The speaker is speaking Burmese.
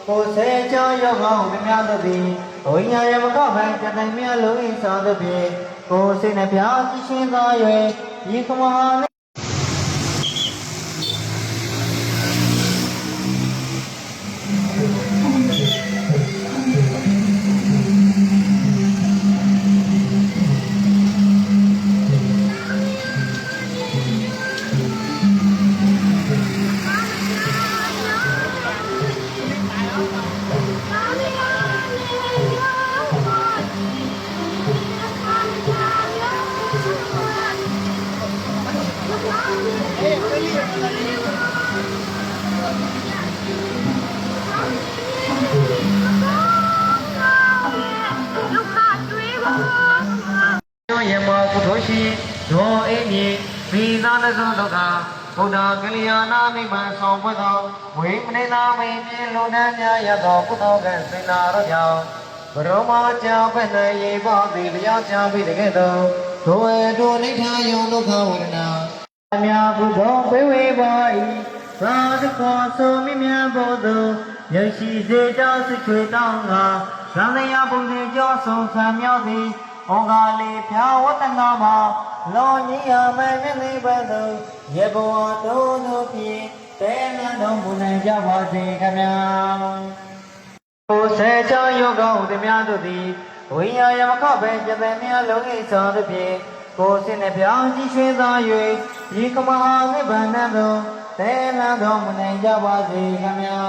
ကိုယ်စေကြောင်းရောက်ကောင်းမြတ်တို့သည်ဘုံညာရမကောက်ပဲတတိုင်မြတ်လုံးဤသာတို့ဖြင့်ကိုယ်စိတ်နှပြကြည်ရှင်သာ၍ဤကမာယမကုထိုရှိဇောအိမြေမိသားတသောလောကဘုဒ္ဓကလျာဏနိဗ္ဗာန်ဆောင်ပွင့်သောဝိမနိနာမိန်ပြေလုံနှံများရသောကုသိုလ်ကံစေနာတော်ကြောင့်ဘရောမကြာဖက်နေရေပေါ်သည်လျောက်ချပြီးတကဲ့သို့ဒုဝေဒုနိဋ္ဌာယုံဒုက္ခဝေဒနာအမြဘုသောဘေဝေပါ၏သာသကောသောမိမြတ်ဘုသူယရှိစေတောစိတ်ချွေတောင်းကသံဃာဘုံတွေကြောဆုံးဆံမြောက်သည်ဩဃာလီဖြာဝတ္တနာမှာလောညိယမဲမျက်နှိပဲသို့ရေဘောတို့တို့ဖြင့်တဲနံတော်မူနိုင်ကြပါစေခင်ဗျာကိုယ်စေချယောဂဟုသည်များတို့သည်ဝိညာယမခပဲကျတဲ့များလုံး၏သောတို့ဖြင့်ကိုယ်စိတ်နှပြကြည်ရွှင်သာ၍ဤကမဟာနိဗ္ဗာန်သို့တဲနံတော်မူနိုင်ကြပါစေခင်ဗျာ